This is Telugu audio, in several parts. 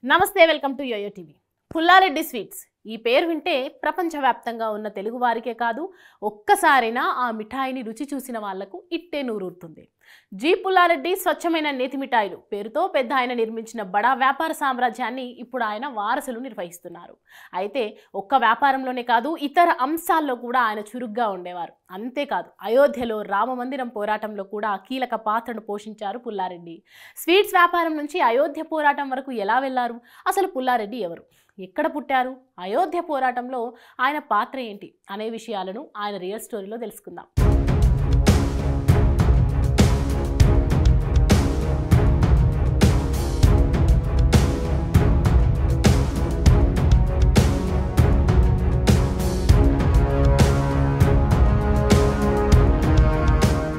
నమస్తే, welcome to Yoyo TV. Pulla Reddy sweets ఈ పేరు వింటే ప్రపంచవ్యాప్తంగా ఉన్న తెలుగు వారికే కాదు, ఒక్కసారైనా ఆ మిఠాయిని రుచి చూసిన వాళ్లకు ఇట్టే నూరూరుతుంది. జీ పుల్లారెడ్డి స్వచ్ఛమైన నేతి మిఠాయిలు పేరుతో పెద్ద ఆయన నిర్మించిన బడా వ్యాపార సామ్రాజ్యాన్ని ఇప్పుడు ఆయన వారసులు నిర్వహిస్తున్నారు. అయితే ఒక్క వ్యాపారంలోనే కాదు, ఇతర అంశాల్లో కూడా ఆయన చురుగ్గా ఉండేవారు. అంతేకాదు, అయోధ్యలో రామమందిరం పోరాటంలో కూడా కీలక పాత్రను పోషించారు పుల్లారెడ్డి. స్వీట్స్ వ్యాపారం నుంచి అయోధ్య పోరాటం వరకు ఎలా వెళ్లారు? అసలు పుల్లారెడ్డి ఎవరు, ఎక్కడ పుట్టారు, అయోధ్య పోరాటంలో ఆయన పాత్ర ఏంటి అనే విషయాలను ఆయన రియల్ స్టోరీలో తెలుసుకుందాం.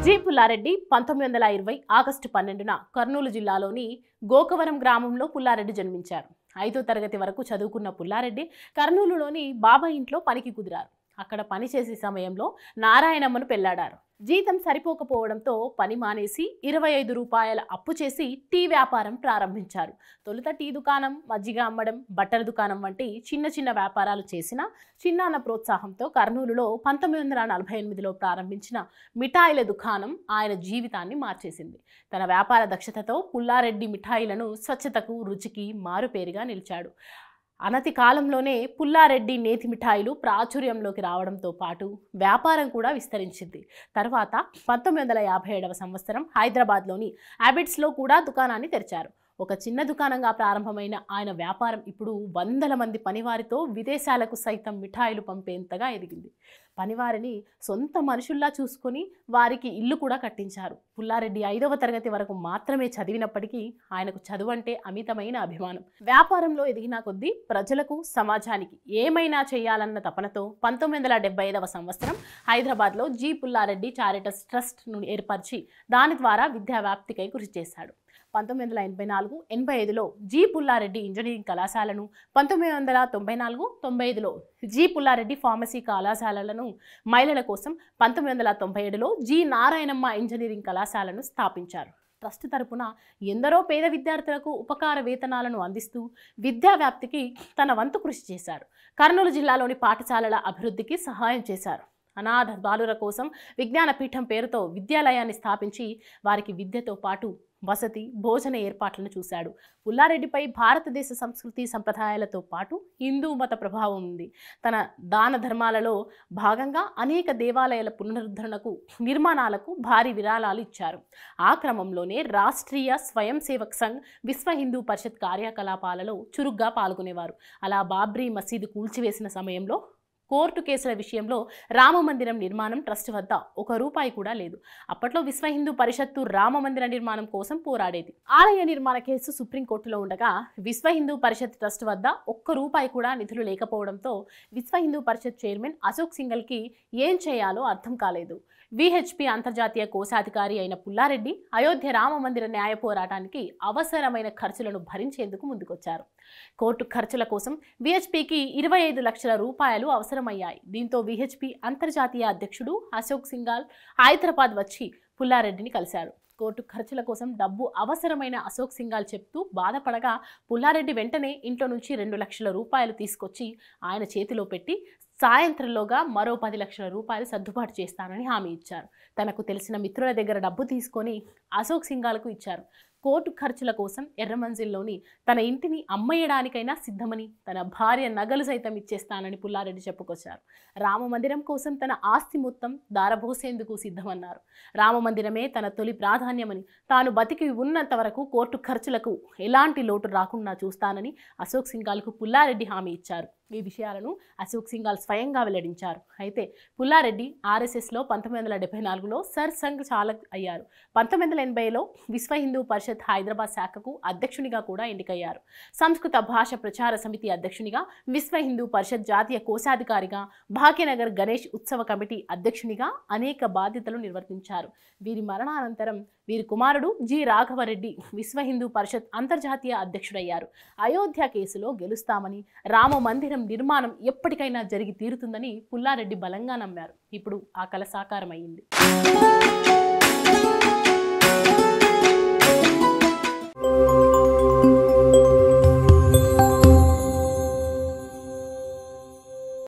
జీ పుల్లారెడ్డి 1920 ఆగస్టు 12న కర్నూలు జిల్లాలోని గోకవరం గ్రామంలో పుల్లారెడ్డి జన్మించారు. 5వ తరగతి వరకు చదువుకున్న పుల్లారెడ్డి కర్నూలులోని బాబాయ్ ఇంట్లో పనికి కుదిరారు. అక్కడ పనిచేసే సమయంలో నారాయణమ్మను పెళ్లాడారు. జీతం సరిపోకపోవడంతో పని మానేసి 25 రూపాయల అప్పు చేసి టీ వ్యాపారం ప్రారంభించారు. తొలుత టీ దుకాణం, మజ్జిగ అమ్మడం, బట్టల దుకాణం వంటి చిన్న చిన్న వ్యాపారాలు చేసిన చిన్నాన్న ప్రోత్సాహంతో కర్నూలులో 1948లో ప్రారంభించిన మిఠాయిల దుకాణం ఆయన జీవితాన్ని మార్చేసింది. తన వ్యాపార దక్షతతో పుల్లారెడ్డి మిఠాయిలను స్వచ్ఛతకు, రుచికి మారుపేరుగా నిలిచాడు. అనతి కాలంలోనే పుల్లారెడ్డి నేతి మిఠాయిలు ప్రాచుర్యంలోకి రావడంతో పాటు వ్యాపారం కూడా విస్తరించింది. తర్వాత 1957వ సంవత్సరం హైదరాబాద్లోని హ్యాబిట్స్లో కూడా దుకాణాన్ని తెరిచారు. ఒక చిన్న దుకాణంగా ప్రారంభమైన ఆయన వ్యాపారం ఇప్పుడు వందల మంది పనివారితో విదేశాలకు సైతం మిఠాయిలు పంపేంతగా ఎదిగింది. పనివారిని సొంత మనుషుల్లా చూసుకొని వారికి ఇల్లు కూడా కట్టించారు. పుల్లారెడ్డి 5వ తరగతి వరకు మాత్రమే చదివినప్పటికీ ఆయనకు చదువు అంటే అమితమైన అభిమానం. వ్యాపారంలో ఎదిగిన కొద్దీ ప్రజలకు, సమాజానికి ఏమైనా చేయాలన్న తపనతో 1975వ సంవత్సరం హైదరాబాద్లో జీ పుల్లారెడ్డి చారిటబుల్ ట్రస్ట్ను ఏర్పరిచి దాని ద్వారా విద్యా వ్యాప్తికై కృషి చేశాడు. 1984-85లో జీ పుల్లారెడ్డి ఇంజనీరింగ్ కళాశాలను, 1994-95లో జీ పుల్లారెడ్డి ఫార్మసీ కళాశాలలను, మహిళల కోసం 1997లో జీ నారాయణమ్మ ఇంజనీరింగ్ కళాశాలను స్థాపించారు. ట్రస్ట్ తరపున ఎందరో పేద విద్యార్థులకు ఉపకార వేతనాలను అందిస్తూ విద్యా వ్యాప్తికి తన వంతు కృషి చేశారు. కర్నూలు జిల్లాలోని పాఠశాలల అభివృద్ధికి సహాయం చేశారు. అనాథ బాలుర కోసం విజ్ఞాన పీఠం పేరుతో విద్యాలయాన్ని స్థాపించి వారికి విద్యతో పాటు వసతి, భోజన ఏర్పాట్లను చూశాడు. పుల్లారెడ్డిపై భారతదేశ సంస్కృతి సంప్రదాయాలతో పాటు హిందూ మత ప్రభావం ఉంది. తన దాన ధర్మాలలో భాగంగా అనేక దేవాలయాల పునరుద్ధరణకు, నిర్మాణాలకు భారీ విరాళాలు ఇచ్చారు. ఆ క్రమంలోనే రాష్ట్రీయ స్వయం సేవక్ సంఘ్, విశ్వ హిందూ పరిషత్ కార్యకలాపాలలో చురుగ్గా పాల్గొనేవారు. అలా బాబ్రీ మసీదు కూల్చివేసిన సమయంలో కోర్టు కేసుల విషయంలో రామమందిరం నిర్మాణం ట్రస్ట్ వద్ద ₹1 కూడా లేదు. అప్పట్లో విశ్వ హిందూ పరిషత్తు రామమందిర నిర్మాణం కోసం పోరాడేది. ఆలయ నిర్మాణ కేసు సుప్రీంకోర్టులో ఉండగా విశ్వ హిందూ పరిషత్ ట్రస్ట్ వద్ద ₹1 కూడా నిధులు లేకపోవడంతో విశ్వ హిందూ పరిషత్ చైర్మన్ అశోక్ సింఘల్కి ఏం చేయాలో అర్థం కాలేదు. విహెచ్పి అంతర్జాతీయ కోశాధికారి అయిన పుల్లారెడ్డి అయోధ్య రామమందిర న్యాయ పోరాటానికి అవసరమైన ఖర్చులను భరించేందుకు ముందుకొచ్చారు. కోర్టు ఖర్చుల కోసం విహెచ్పికి ₹25 లక్షల అవసరమయ్యాయి. దీంతో విహెచ్పి అంతర్జాతీయ అధ్యక్షుడు అశోక్ సింఘాల్ హైదరాబాద్ వచ్చి పుల్లారెడ్డిని కలిశారు. కోర్టు ఖర్చుల కోసం డబ్బు అవసరమైన అశోక్ సింఘాల్ చెప్తూ బాధపడగా పుల్లారెడ్డి వెంటనే ఇంట్లో నుంచి ₹2 లక్షల తీసుకొచ్చి ఆయన చేతిలో పెట్టి సాయంత్రంలోగా మరో ₹10 లక్షల సర్దుబాటు చేస్తానని హామీ ఇచ్చారు. తనకు తెలిసిన మిత్రుల దగ్గర డబ్బు తీసుకొని అశోక్ సింఘాల్కు ఇచ్చారు. కోర్టు ఖర్చుల కోసం ఎర్రమంజిల్లోని తన ఇంటిని అమ్మేయడానికైనా సిద్ధమని, తన భార్య నగలు సైతం ఇచ్చేస్తానని పుల్లారెడ్డి చెప్పుకొచ్చారు. రామమందిరం కోసం తన ఆస్తి మొత్తం దారబోసేందుకు సిద్ధమన్నారు. రామమందిరమే తన తొలి ప్రాధాన్యమని, తాను బతికి ఉన్నంత వరకు కోర్టు ఖర్చులకు ఎలాంటి లోటు రాకుండా చూస్తానని అశోక్ సింఘాల్కు పుల్లారెడ్డి హామీ ఇచ్చారు. ఈ విషయాలను అశోక్ సింఘాల్ స్వయంగా వెల్లడించారు. అయితే పుల్లారెడ్డి ఆర్ఎస్ఎస్లో 1974లో సర్ సంఘ్ చాలక్ అయ్యారు. 1980లో విశ్వ హిందూ పరిషత్ హైదరాబాద్ శాఖకు అధ్యక్షునిగా కూడా ఎన్నికయ్యారు. సంస్కృత భాష ప్రచార సమితి అధ్యక్షునిగా, విశ్వ హిందూ పరిషత్ జాతీయ కోశాధికారిగా, భాగ్యనగర్ గణేష్ ఉత్సవ కమిటీ అధ్యక్షునిగా అనేక బాధ్యతలు నిర్వర్తించారు. వీరి మరణానంతరం వీరి కుమారుడు జి రాఘవరెడ్డి విశ్వ హిందూ పరిషత్ అంతర్జాతీయ అధ్యక్షుడయ్యారు. అయోధ్య కేసులో గెలుస్తామని, రామ మందిరం నిర్మాణం ఎప్పటికైనా జరిగి తీరుతుందని పుల్లారెడ్డి బలంగా నమ్మారు. ఇప్పుడు ఆ కల సాకారమైంది.